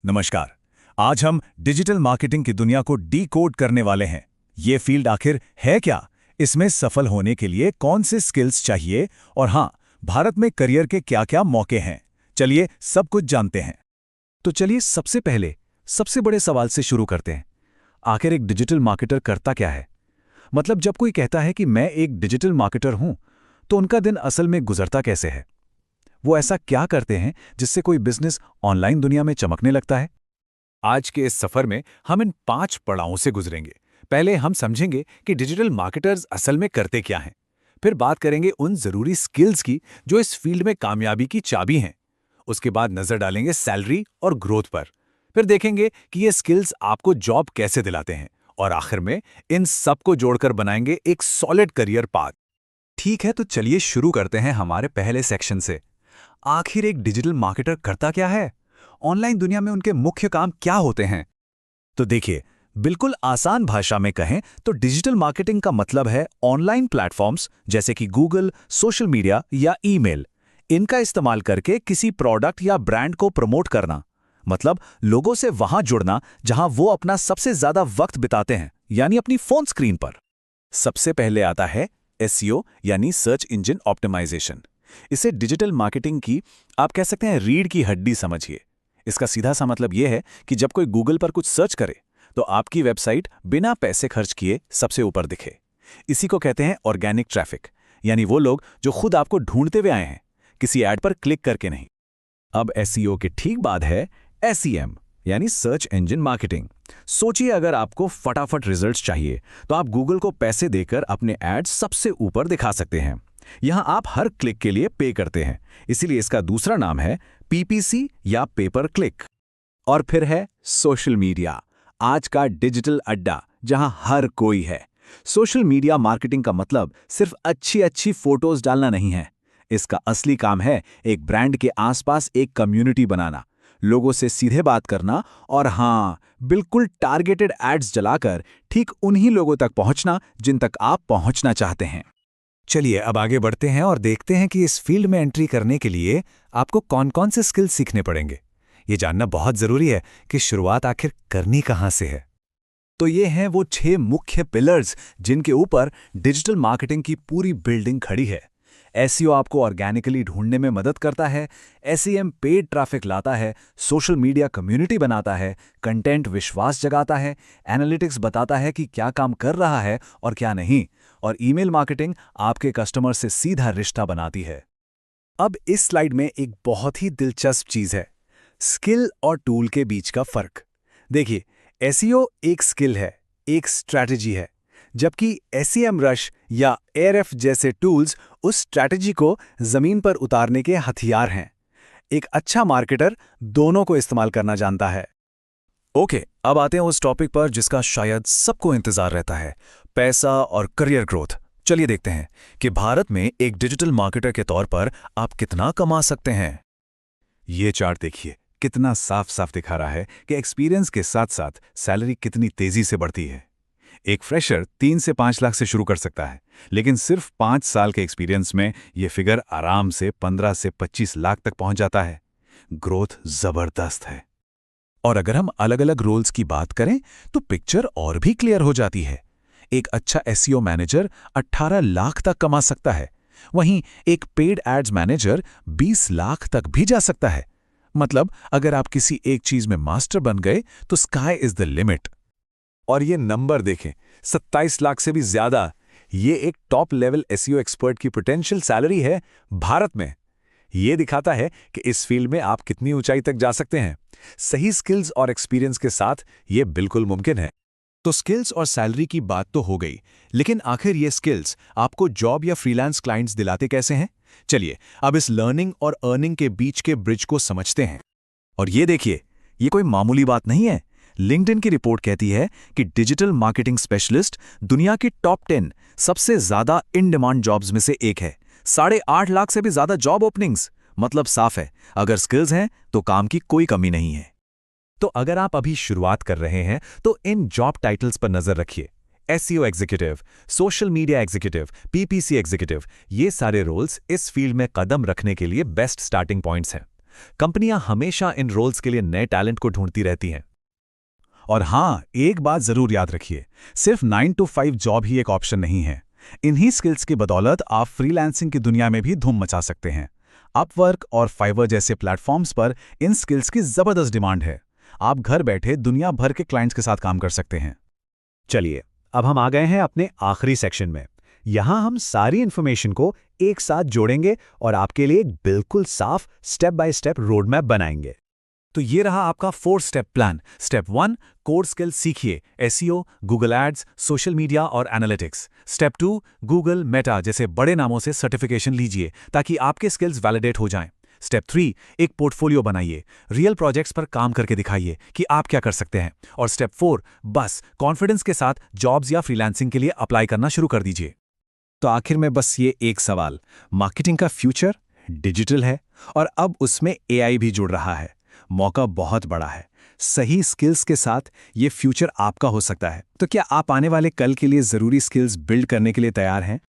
नमस्कार। आज हम डिजिटल मार्केटिंग की दुनिया को डीकोड करने वाले हैं। ये फील्ड आखिर है क्या, इसमें सफल होने के लिए कौन से स्किल्स चाहिए और हाँ, भारत में करियर के क्या-क्या मौके हैं। चलिए सब कुछ जानते हैं। तो चलिए सबसे पहले सबसे बड़े सवाल से शुरू करते हैं। आखिर एक डिजिटल मार्केटर करता क्या है? मतलब जब कोई कहता है कि मैं एक डिजिटल मार्केटर हूं, तो उनका दिन असल में गुजरता कैसे है? वो ऐसा क्या करते हैं जिससे कोई बिजनेस ऑनलाइन दुनिया में चमकने लगता है? आज के इस सफर में हम इन 5 पड़ावों से गुजरेंगे। पहले हम समझेंगे कि डिजिटल मार्केटर्स असल में करते क्या हैं। फिर बात करेंगे उन जरूरी स्किल्स की जो इस फील्ड में कामयाबी की चाबी हैं। उसके बाद नजर डालेंगे सैलरी और ग्रोथ पर। फिर देखेंगे कि ये स्किल्स आपको जॉब कैसे दिलाते हैं। और आखिर में इन सबको जोड़कर बनाएंगे एक सॉलिड करियर पाथ। ठीक है, तो चलिए शुरू करते हैं हमारे पहले सेक्शन से। आखिर एक डिजिटल मार्केटर करता क्या है? ऑनलाइन दुनिया में उनके मुख्य काम क्या होते हैं? तो देखिए, बिल्कुल आसान भाषा में कहें तो डिजिटल मार्केटिंग का मतलब है ऑनलाइन प्लेटफॉर्म्स जैसे कि गूगल, सोशल मीडिया या ईमेल, इनका इस्तेमाल करके किसी प्रोडक्ट या ब्रांड को प्रमोट करना। मतलब लोगों से वहां जुड़ना जहां वो अपना सबसे ज्यादा वक्त बिताते हैं, यानी अपनी फोन स्क्रीन पर। सबसे पहले आता है एसईओ यानी सर्च इंजन ऑप्टिमाइजेशन। इसे डिजिटल मार्केटिंग की आप कह सकते हैं रीढ़ की हड्डी समझिए। इसका सीधा सा मतलब यह है कि जब कोई गूगल पर कुछ सर्च करे तो आपकी वेबसाइट बिना पैसे खर्च किए सबसे ऊपर दिखे। इसी को कहते हैं ऑर्गेनिक ट्रैफिक, यानी वो लोग जो खुद आपको ढूंढते हुए आए हैं, किसी ऐड पर क्लिक करके नहीं। अब एसईओ के ठीक बाद है एसईएम यानी सर्च इंजन मार्केटिंग। सोचिए, अगर आपको फटाफट रिजल्ट्स चाहिए तो आप गूगल को पैसे देकर अपने एड्स सबसे ऊपर दिखा सकते हैं। यहां आप हर क्लिक के लिए पे करते हैं, इसीलिए इसका दूसरा नाम है पीपीसी या पेपर क्लिक। और फिर है सोशल मीडिया, आज का डिजिटल अड्डा जहां हर कोई है। सोशल मीडिया मार्केटिंग का मतलब सिर्फ अच्छी अच्छी फोटोज डालना नहीं है। इसका असली काम है एक ब्रांड के आसपास एक कम्युनिटी बनाना, लोगों से सीधे बात करना और हाँ, बिल्कुल टारगेटेड एड्स जलाकर ठीक उन्हीं लोगों तक पहुंचना जिन तक आप पहुंचना चाहते हैं। चलिए अब आगे बढ़ते हैं और देखते हैं कि इस फील्ड में एंट्री करने के लिए आपको कौन-कौन से स्किल्स सीखने पड़ेंगे। ये जानना बहुत जरूरी है कि शुरुआत आखिर करनी कहां से है। तो ये हैं वो 6 मुख्य पिलर्स जिनके ऊपर डिजिटल मार्केटिंग की पूरी बिल्डिंग खड़ी है। एसईओ आपको ऑर्गेनिकली ढूंढने में मदद करता है, एसईएम पेड ट्रैफिक लाता है, सोशल मीडिया कम्युनिटी बनाता है, कंटेंट विश्वास जगाता है, एनालिटिक्स बताता है कि क्या काम कर रहा है और क्या नहीं, और ईमेल मार्केटिंग आपके कस्टमर से सीधा रिश्ता बनाती है। अब इस स्लाइड में एक बहुत ही दिलचस्प चीज है, स्किल और टूल के बीच का फर्क। देखिए, एसईओ एक स्किल है, एक स्ट्रैटेजी है, जबकि एसईएम रश या एआरएफ जैसे टूल्स उस स्ट्रैटेजी को जमीन पर उतारने के हथियार हैं। एक अच्छा मार्केटर दोनों को इस्तेमाल करना जानता है। ओके, अब आते हैं उस टॉपिक पर जिसका शायद सबको इंतजार रहता है, पैसा और करियर ग्रोथ। चलिए देखते हैं कि भारत में एक डिजिटल मार्केटर के तौर पर आप कितना कमा सकते हैं। ये चार्ट देखिए, कितना साफ साफ दिखा रहा है कि एक्सपीरियंस के साथ साथ सैलरी कितनी तेजी से बढ़ती है। एक फ्रेशर 3 से 5 लाख से शुरू कर सकता है, लेकिन सिर्फ 5 साल के एक्सपीरियंस में यह फिगर आराम से 15 से 25 लाख तक पहुंच जाता है। ग्रोथ जबरदस्त है। और अगर हम अलग अलग रोल्स की बात करें तो पिक्चर और भी क्लियर हो जाती है। एक अच्छा एसईओ मैनेजर 18 लाख तक कमा सकता है, वहीं एक पेड एड्स मैनेजर 20 लाख तक भी जा सकता है। मतलब अगर आप किसी एक चीज में मास्टर बन गए तो स्काई इज द लिमिट। और ये नंबर देखें, 27 लाख से भी ज्यादा। ये एक टॉप लेवल एसईओ एक्सपर्ट की पोटेंशियल सैलरी है भारत में। ये दिखाता है कि इस फील्ड में आप कितनी ऊंचाई तक जा सकते हैं। सही स्किल्स और एक्सपीरियंस के साथ ये बिल्कुल मुमकिन है। तो स्किल्स और सैलरी की बात तो हो गई, लेकिन आखिर ये स्किल्स आपको जॉब या फ्रीलांस क्लाइंट्स दिलाते कैसे हैं? चलिए अब इस लर्निंग और अर्निंग के बीच के ब्रिज को समझते हैं। और ये देखिए, ये कोई मामूली बात नहीं है। लिंक्डइन की रिपोर्ट कहती है कि डिजिटल मार्केटिंग स्पेशलिस्ट दुनिया की टॉप 10 सबसे ज्यादा इन डिमांड जॉब्स में से एक है। 8.5 लाख से भी ज्यादा जॉब ओपनिंग्स। मतलब साफ है, अगर स्किल्स हैं तो काम की कोई कमी नहीं है। तो अगर आप अभी शुरुआत कर रहे हैं तो इन जॉब टाइटल्स पर नजर रखिए। SEO executive, social media executive, PPC executive, ये सारे रोल्स इस फील्ड में कदम रखने के लिए बेस्ट स्टार्टिंग पॉइंट्स हैं। कंपनियां हमेशा इन रोल्स के लिए नए टैलेंट को ढूंढती रहती हैं। और हाँ, एक बात जरूर याद रखिए, सिर्फ 9 to 5 जॉब ही एक ऑप्शन नहीं है। इन्हीं स्किल्स की बदौलत आप फ्रीलांसिंग की दुनिया में भी धूम मचा सकते हैं। अपवर्क और फाइवर जैसे प्लेटफॉर्म्स पर इन स्किल्स की जबरदस्त डिमांड है। आप घर बैठे दुनिया भर के क्लाइंट्स के साथ काम कर सकते हैं। चलिए, अब हम आ गए हैं अपने आखिरी सेक्शन में। यहां हम सारी इन्फॉर्मेशन को एक साथ जोड़ेंगे और आपके लिए एक बिल्कुल साफ step by step road map बनाएंगे। तो ये रहा आपका 4 step plan. Step 1, core skill सीखिए, SEO, Google ads, social media और एनालिटिक्स। स्टेप 2, गूगल, मेटा जैसे बड़े नामों से सर्टिफिकेशन लीजिए ताकि आपके स्किल्स वैलिडेट हो जाएं। स्टेप 3, एक पोर्टफोलियो बनाइए, रियल प्रोजेक्ट्स पर काम करके दिखाइए कि आप क्या कर सकते हैं। और स्टेप 4, बस कॉन्फिडेंस के साथ जॉब्स या फ्रीलांसिंग के लिए अप्लाई करना शुरू कर दीजिए। तो आखिर में बस ये एक सवाल, मार्केटिंग का फ्यूचर डिजिटल है और अब उसमें एआई भी जुड़ रहा है। मौका बहुत बड़ा है। सही स्किल्स के साथ ये फ्यूचर आपका हो सकता है। तो क्या आप आने वाले कल के लिए ज़रूरी स्किल्स बिल्ड करने के लिए तैयार हैं?